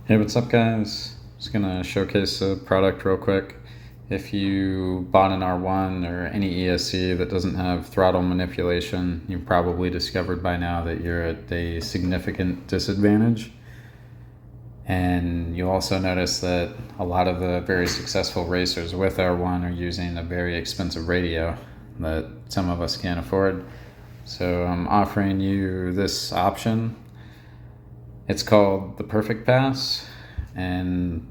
Hey, what's up, guys? Just gonna showcase a product real quick. If you bought an R1 or any ESC that doesn't have throttle manipulation, you've probably discovered by now that you're at a significant disadvantage. And you also notice that a lot of the very successful racers with R1 are using a very expensive radio that some of us can't afford. So I'm offering you this option. It's called the Perfect Pass, and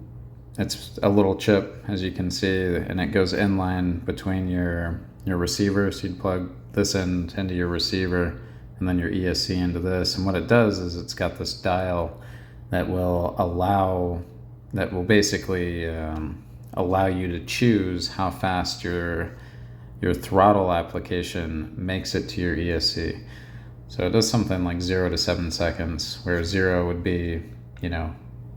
it's a little chip, as you can see, and it goes inline between your receiver. So you'd plug this end into your receiver and then your ESC into this. And what it does is it's got this dial that will basically allow you to choose how fast your throttle application makes it to your ESC. So it does something like 0 to 7 seconds, where 0 would be,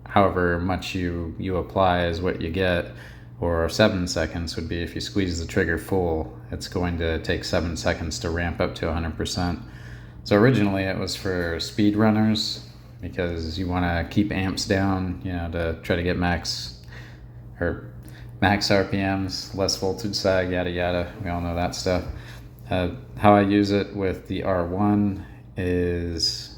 however much you apply is what you get, or 7 seconds would be if you squeeze the trigger full, it's going to take 7 seconds to ramp up to 100%. So originally it was for speed runners, because you want to keep amps down, to try to get max RPMs, less voltage sag, yada yada. We all know that stuff. How I use it with the R1 is,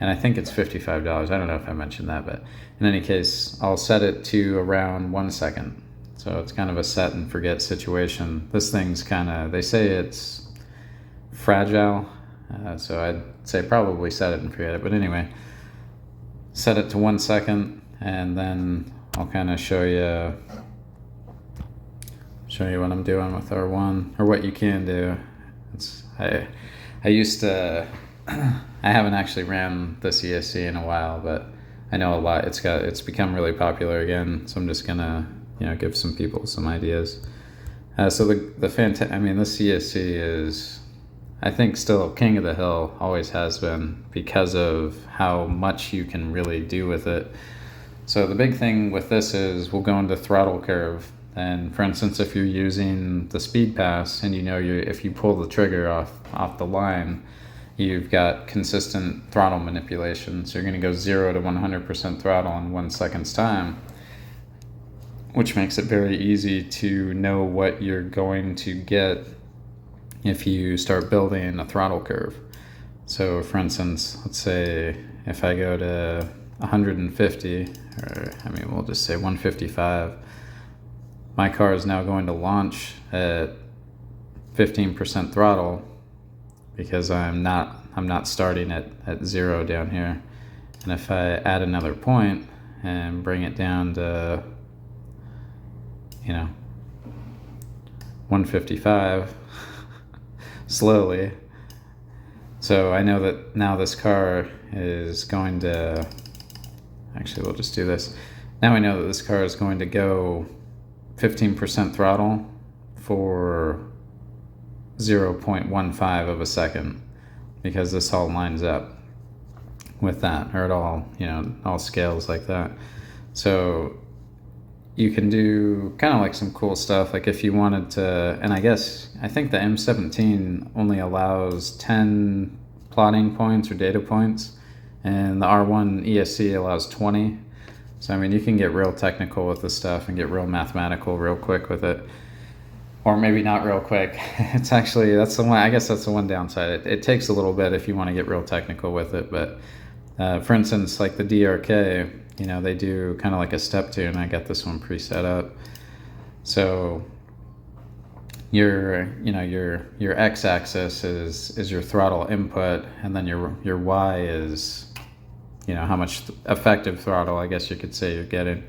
and I think it's $55. I don't know if I mentioned that, but in any case, I'll set it to around 1 second. So it's kind of a set and forget situation. This thing's they say it's fragile. So I'd say probably set it and forget it. But anyway, set it to 1 second, and then I'll kind of show you what I'm doing with R1, or what you can do. I used to, I haven't actually ran this ESC in a while, but I know a lot. It's become really popular again, so I'm just gonna give some people some ideas. So this ESC is, I think, still king of the hill, always has been, because of how much you can really do with it. So the big thing with this is we'll go into Throttle Curve. And for instance, if you're using the speed pass and if you pull the trigger off the line, you've got consistent throttle manipulation. So you're going to go 0 to 100% throttle in 1 second's time, which makes it very easy to know what you're going to get if you start building a throttle curve. So for instance, let's say if I go to 150, we'll just say 155, my car is now going to launch at 15% throttle, because I'm not starting at 0 down here. And if I add another point and bring it down to 155 slowly, so I know that now this car is going to, actually we'll just do this. Now I know that this car is going to go 15% throttle for 0.15 of a second, because this all lines up with that, or it all scales like that. So you can do kind of like some cool stuff, like if you wanted to, and I think the m17 only allows 10 plotting points or data points, and the R1 ESC allows 20. So you can get real technical with this stuff and get real mathematical real quick with it. Or maybe not real quick. It's actually, that's the one downside. It takes a little bit if you want to get real technical with it. But for instance, like the DRK, they do kind of like a step tune. I got this one preset up. So your x-axis is your throttle input, and then your y is how much effective throttle, I guess you could say, you're getting.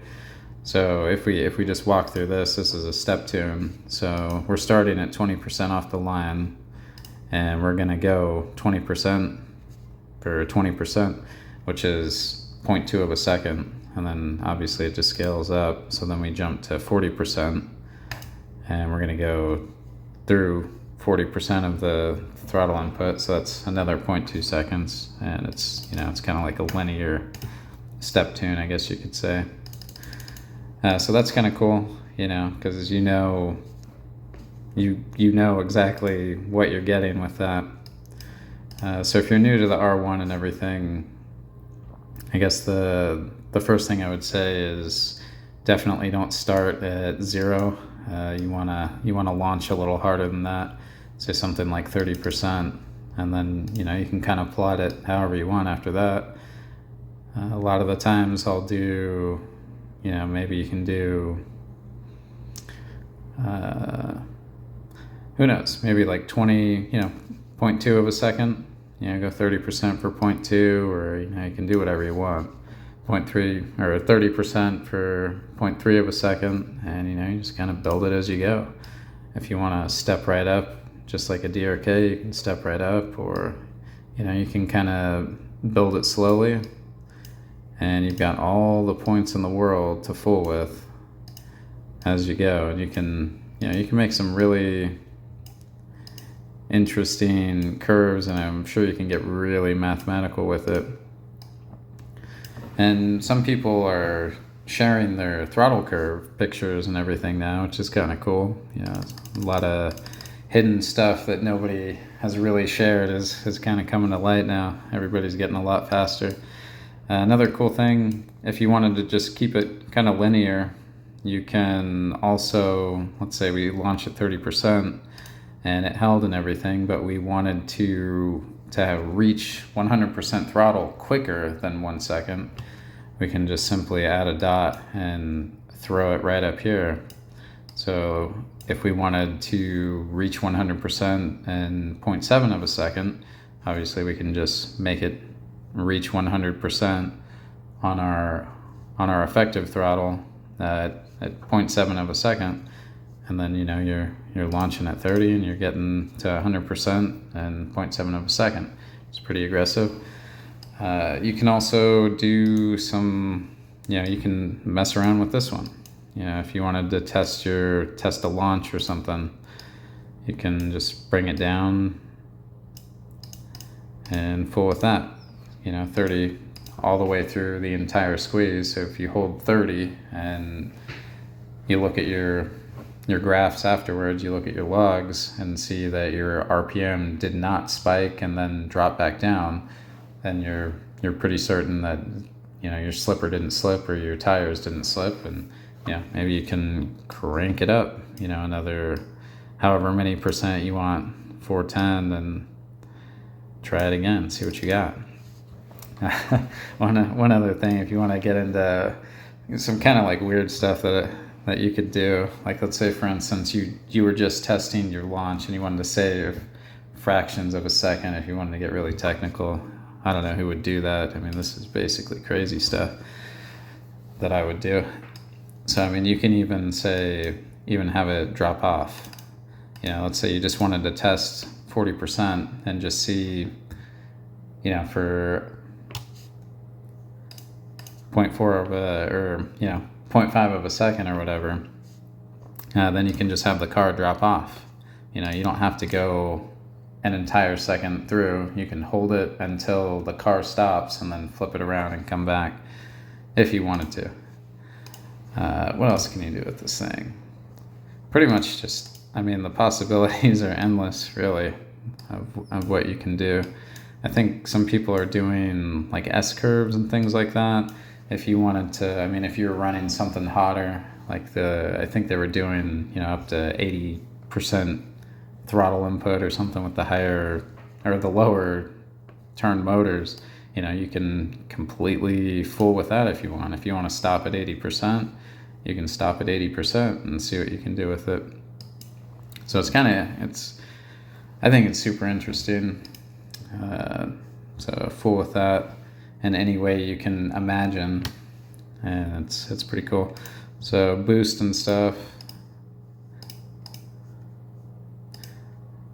So if we just walk through this is a step tune. So we're starting at 20% off the line, and we're gonna go 20% for 20%, which is 0.2 of a second. And then obviously it just scales up. So then we jump to 40%, and we're gonna go through 40% of the throttle input, so that's another 0.2 seconds, and it's kind of like a linear step tune, I guess you could say. So that's kind of cool, because you know exactly what you're getting with that. So if you're new to the R1 and everything, I guess the first thing I would say is definitely don't start at 0. You wanna launch a little harder than that. Say something like 30%, and then you can kind of plot it however you want after that. A lot of the times I'll do, maybe you can do, who knows, maybe like 20, 0.2 of a second. Go 30% for 0.2, or you can do whatever you want. 0.3 or 30% for 0.3 of a second, and you just kind of build it as you go. If you want to step right up, just like a DRK, you can step right up, or you can kind of build it slowly, and you've got all the points in the world to fool with as you go, and you can make some really interesting curves, and I'm sure you can get really mathematical with it. And some people are sharing their throttle curve pictures and everything now, which is kind of cool. A lot of hidden stuff that nobody has really shared is kind of coming to light now. Everybody's getting a lot faster. Another cool thing, if you wanted to just keep it kind of linear, you can also, let's say we launch at 30% and it held and everything, but we wanted to reach 100% throttle quicker than 1 second. We can just simply add a dot and throw it right up here. So if we wanted to reach 100% in 0.7 of a second, obviously we can just make it reach 100% on our effective throttle at 0.7 of a second, and then you're launching at 30 and you're getting to 100% in 0.7 of a second. It's pretty aggressive. You can also do some, you can mess around with this one. If you wanted to test a launch or something, you can just bring it down and fool with that. 30 all the way through the entire squeeze. So if you hold 30 and you look at your graphs afterwards, you look at your logs and see that your RPM did not spike and then drop back down, then you're pretty certain that your slipper didn't slip or your tires didn't slip, and maybe you can crank it up another however many percent you want, 410, and try it again, see what you got. One other thing, if you want to get into some kind of like weird stuff that you could do, like let's say for instance you were just testing your launch and you wanted to save fractions of a second. If you wanted to get really technical, I don't know who would do that. I mean, this is basically crazy stuff that I would do. So I mean, you can even have it drop off. Let's say you just wanted to test 40% and just see for 0.4 of or 0.5 of a second or whatever, then you can just have the car drop off. You don't have to go an entire second through. You can hold it until the car stops and then flip it around and come back if you wanted to. What else can you do with this thing? Pretty much just, I mean, the possibilities are endless, really, of what you can do. I think some people are doing like S curves and things like that. If you wanted to, I mean, if you were running something hotter, like I think they were doing, up to 80% throttle input or something with the higher or the lower turn motors, you can completely fool with that if you want. If you want to stop at 80%, you can stop at 80% and see what you can do with it. So I think it's super interesting. So fool with that in any way you can imagine, and it's pretty cool. So boost and stuff,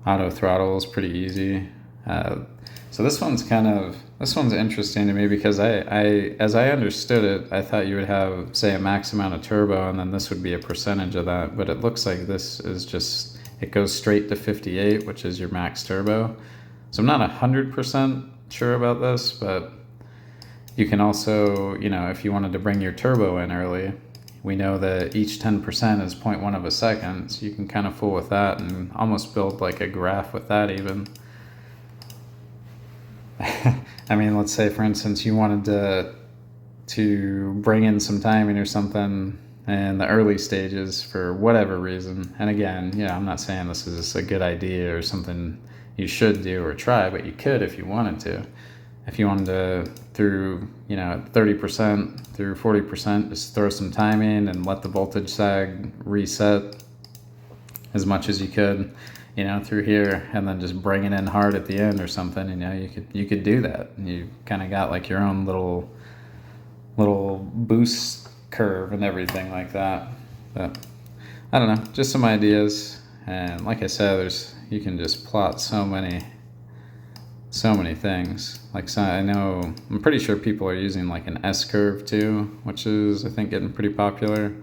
auto throttle is pretty easy. So this one's interesting to me because as I understood it, I thought you would have, say, a max amount of turbo and then this would be a percentage of that, but it looks like this is just, it goes straight to 58, which is your max turbo. So I'm not 100% sure about this, but you can also, if you wanted to bring your turbo in early, we know that each 10% is 0.1 of a second, so you can kind of fool with that and almost build like a graph with that even. I mean, let's say for instance you wanted to bring in some timing or something in the early stages for whatever reason. And again, I'm not saying this is a good idea or something you should do or try, but you could if you wanted to. If you wanted to, through 30% through 40%, just throw some timing and let the voltage sag reset as much as you could, through here, and then just bring it in hard at the end or something. You could do that. You kind of got like your own little boost curve and everything like that. But I don't know, just some ideas. And like I said, you can just plot so many things. I'm pretty sure people are using like an S curve too, which is I think getting pretty popular.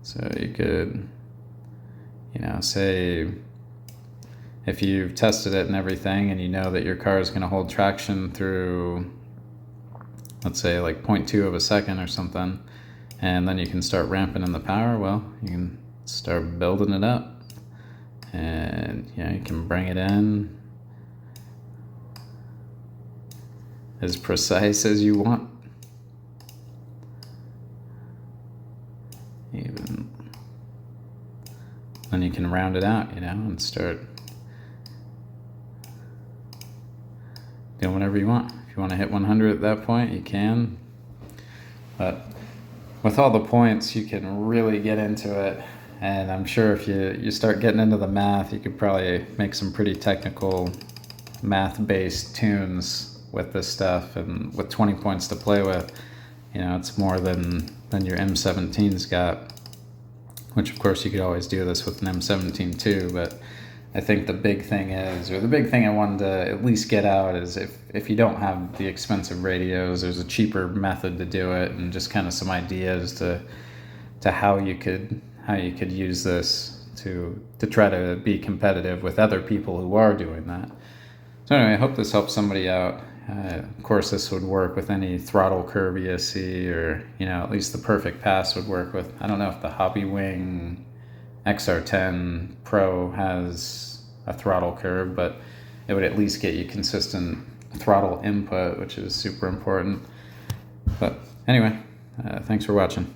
So you could, say if you've tested it and everything and you know that your car is going to hold traction through, let's say like 0.2 of a second or something, and then you can start ramping in the power, well, you can start building it up, and you can bring it in as precise as you want. Then you can round it out, and start doing whatever you want. If you want to hit 100 at that point, you can. But with all the points, you can really get into it. And I'm sure if you start getting into the math, you could probably make some pretty technical math-based tunes with this stuff. And with 20 points to play with, it's more than your M17's got. Which of course you could always do this with an M17 too, but I think the big thing I wanted to at least get out is if you don't have the expensive radios, there's a cheaper method to do it, and just kind of some ideas to how you could use this to try to be competitive with other people who are doing that. So anyway, I hope this helps somebody out. Of course, this would work with any Throttle Curve ESC, or at least the Perfect Pass would work with. I don't know if the Hobby Wing XR10 Pro has a Throttle Curve, but it would at least get you consistent throttle input, which is super important. But anyway, thanks for watching.